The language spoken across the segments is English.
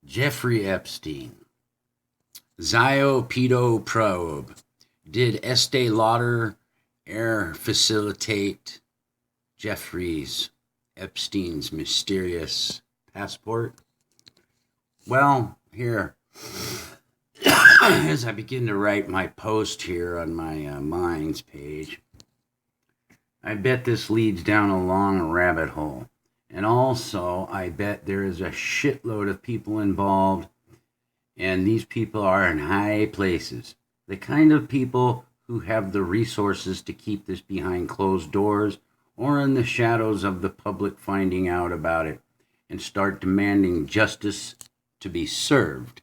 Jeffrey Epstein. Zio probe. Did Estee Lauder air facilitate Jeffrey's Epstein's mysterious passport? Well, here, as I begin to write my post here on my Minds page, I bet this leads down a long rabbit hole. And also, I bet there is a shitload of people involved, and these people are in high places. The kind of people who have the resources to keep this behind closed doors or in the shadows of the public finding out about it and start demanding justice to be served.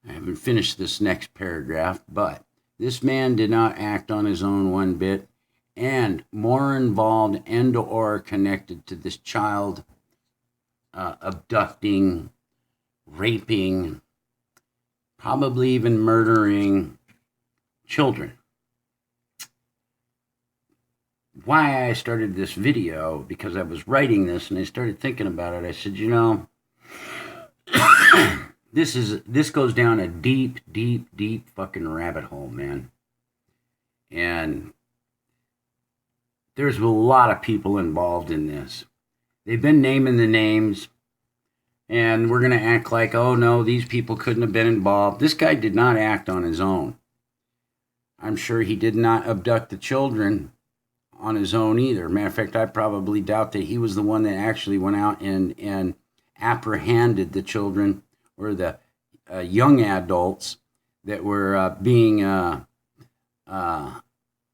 I haven't finished this next paragraph, but this man did not act on his own one bit, and more involved and or connected to this child abducting, raping, probably even murdering children. Why I started this video, because I was writing this and I started thinking about it. I said, this goes down a deep fucking rabbit hole, man. And there's a lot of people involved in this. They've been naming the names, and we're going to act like, oh no, these people couldn't have been involved. This guy did not act on his own. I'm sure he did not abduct the children on his own either. Matter of fact, I probably doubt that he was the one that actually went out and apprehended the children or the young adults that were being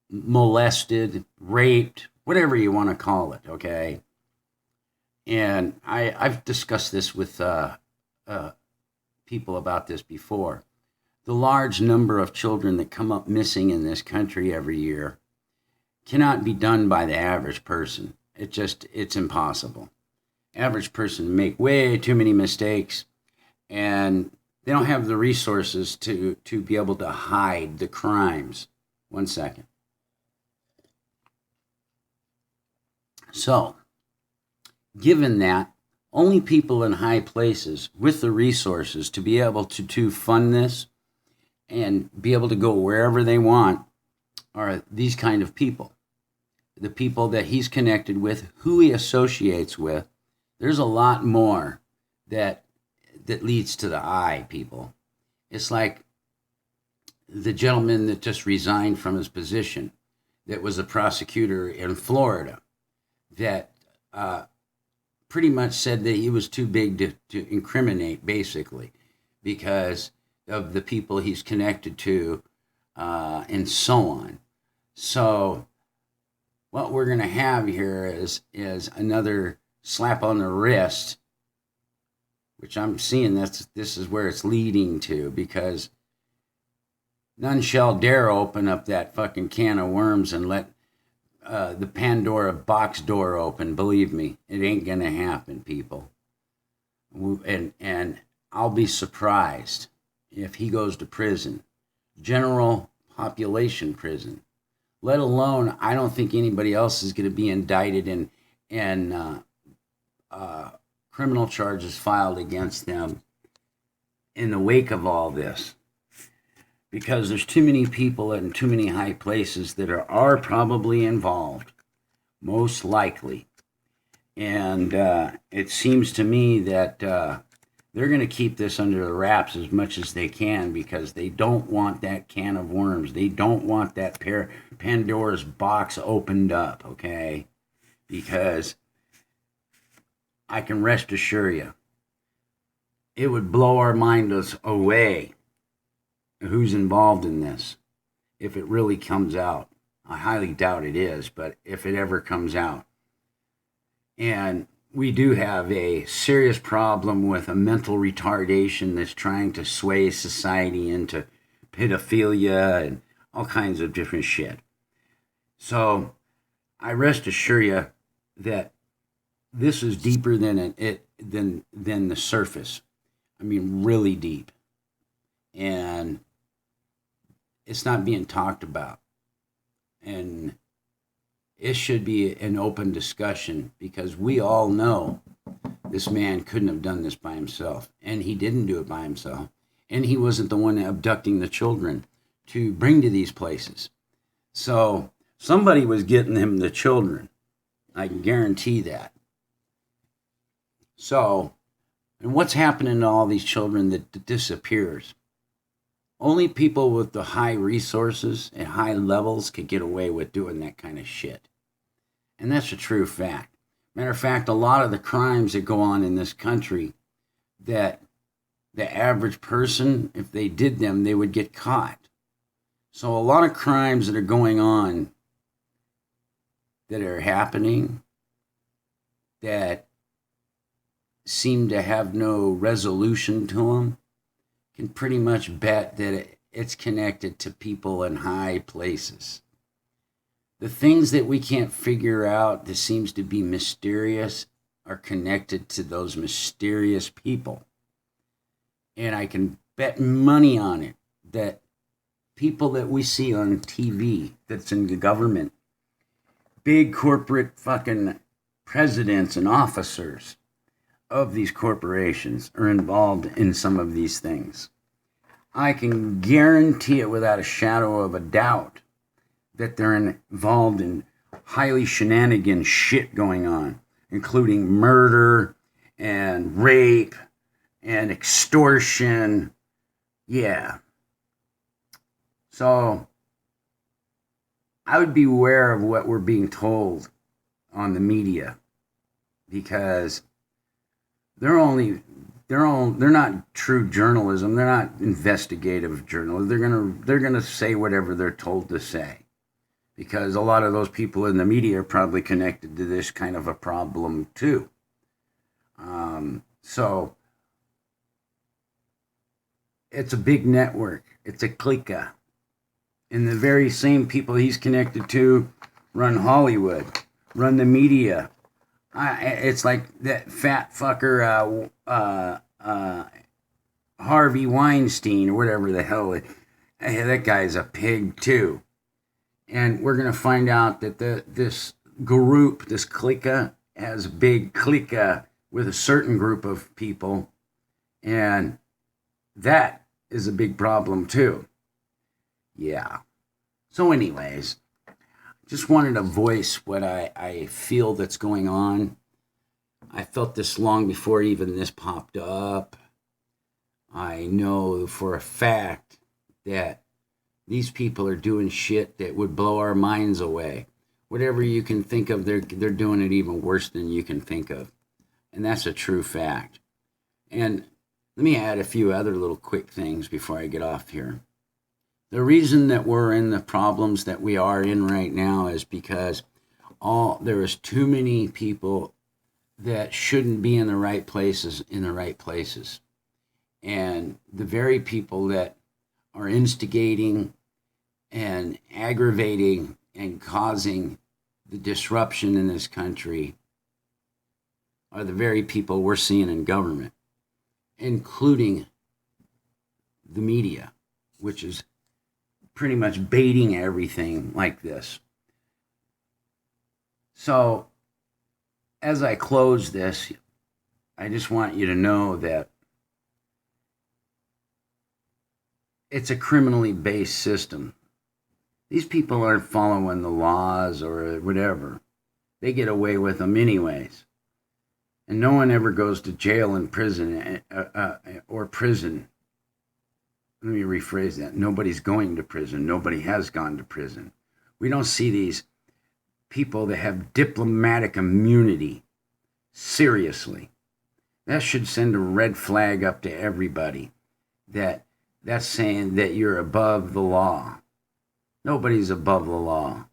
molested, raped, whatever you want to call it, okay? And I've discussed this with people about this before. The large number of children that come up missing in this country every year cannot be done by the average person. It's impossible. Average person make way too many mistakes, and they don't have the resources to be able to hide the crimes. One second. So, given that, only people in high places with the resources to be able to fund this and be able to go wherever they want are these kind of people. The people that he's connected with, who he associates with. There's a lot more that leads to the eye, people. It's like the gentleman that just resigned from his position that was a prosecutor in Florida that pretty much said that he was too big to incriminate, basically, because of the people he's connected to and so on. So what we're going to have here is another slap on the wrist, which I'm seeing this is where it's leading to, because none shall dare open up that fucking can of worms and let the Pandora box door open. Believe me, it ain't going to happen, people. And I'll be surprised if he goes to prison, general population prison. Let alone, I don't think anybody else is going to be indicted and criminal charges filed against them in the wake of all this. Because there's too many people in too many high places that are probably involved, most likely. And it seems to me that they're going to keep this under the wraps as much as they can, because they don't want that can of worms. They don't want that Pandora's box opened up, okay? Because I can rest assure you, it would blow our minds away who's involved in this if it really comes out. I highly doubt it is, but if it ever comes out. And we do have a serious problem with a mental retardation that's trying to sway society into pedophilia and all kinds of different shit. So I rest assure you that this is deeper than the surface. I mean, really deep. And it's not being talked about. And it should be an open discussion, because we all know this man couldn't have done this by himself, and he didn't do it by himself, and he wasn't the one abducting the children to bring to these places. So somebody was getting him the children. I can guarantee that. So, and what's happening to all these children that disappears? Only people with the high resources and high levels could get away with doing that kind of shit. And that's a true fact. Matter of fact, a lot of the crimes that go on in this country, that the average person, if they did them, they would get caught. So a lot of crimes that are going on, that are happening, that seem to have no resolution to them, can pretty much bet that it's connected to people in high places. The things that we can't figure out that seems to be mysterious are connected to those mysterious people. And I can bet money on it that people that we see on TV, that's in the government, big corporate fucking presidents and officers of these corporations are involved in some of these things. I can guarantee it without a shadow of a doubt that they're involved in highly shenanigan shit going on, including murder and rape and extortion. Yeah. So I would be aware of what we're being told on the media, because they're not true journalism. They're not investigative journalism. They're gonna say whatever they're told to say, because a lot of those people in the media are probably connected to this kind of a problem too. So it's a big network. It's a clique. And the very same people he's connected to run Hollywood, run the media. It's like that fat fucker Harvey Weinstein or whatever the hell. That guy's a pig too. And we're going to find out that this group, this clique, has a big clique with a certain group of people. And that is a big problem too. Yeah. So anyways, just wanted to voice what I feel that's going on. I felt this long before even this popped up. I know for a fact that these people are doing shit that would blow our minds away. Whatever you can think of, they're doing it even worse than you can think of. And that's a true fact. And let me add a few other little quick things before I get off here. The reason that we're in the problems that we are in right now is because there is too many people that shouldn't be in the right places And the very people that are instigating and aggravating and causing the disruption in this country are the very people we're seeing in government, including the media, which is pretty much baiting everything like this. So, as I close this, I just want you to know that it's a criminally based system. These people aren't following the laws or whatever. They get away with them anyways. And no one ever goes to jail and prison or prison. Let me rephrase that. Nobody's going to prison. Nobody has gone to prison. We don't see these people that have diplomatic immunity. Seriously. That should send a red flag up to everybody. That's saying that you're above the law. Nobody's above the law.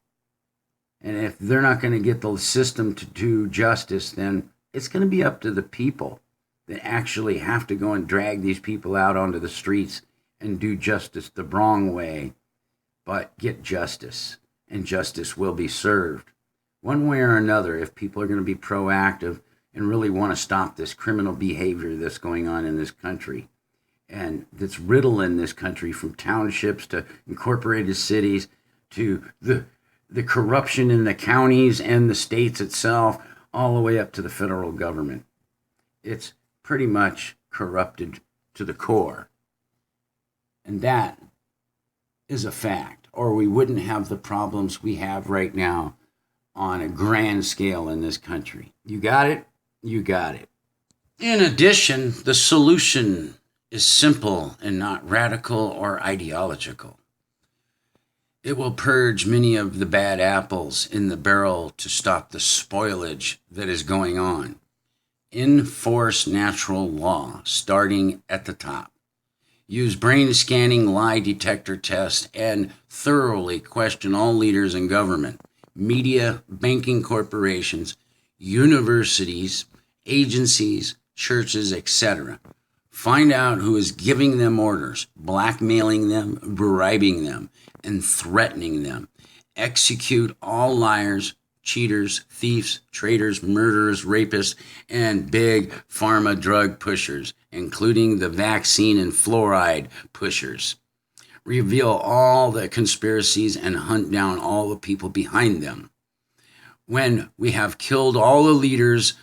And if they're not going to get the system to do justice, then it's going to be up to the people that actually have to go and drag these people out onto the streets and do justice the wrong way, but get justice, and justice will be served. One way or another, if people are going to be proactive and really want to stop this criminal behavior that's going on in this country, and that's riddling this country from townships to incorporated cities to the corruption in the counties and the states itself, all the way up to the federal government. It's pretty much corrupted to the core. And that is a fact, or we wouldn't have the problems we have right now on a grand scale in this country. You got it? You got it. In addition, the solution is simple and not radical or ideological. It will purge many of the bad apples in the barrel to stop the spoilage that is going on. Enforce natural law, starting at the top. Use brain scanning lie detector tests and thoroughly question all leaders in government, media, banking corporations, universities, agencies, churches, etc. Find out who is giving them orders, blackmailing them, bribing them, and threatening them. Execute all liars, cheaters, thieves, traitors, murderers, rapists, and big pharma drug pushers, including the vaccine and fluoride pushers. Reveal all the conspiracies and hunt down all the people behind them. When we have killed all the leaders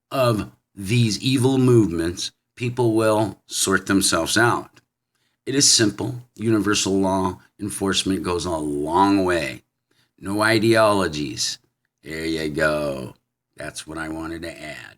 of these evil movements, people will sort themselves out. It is simple. Universal law enforcement goes a long way. No ideologies. There you go. That's what I wanted to add.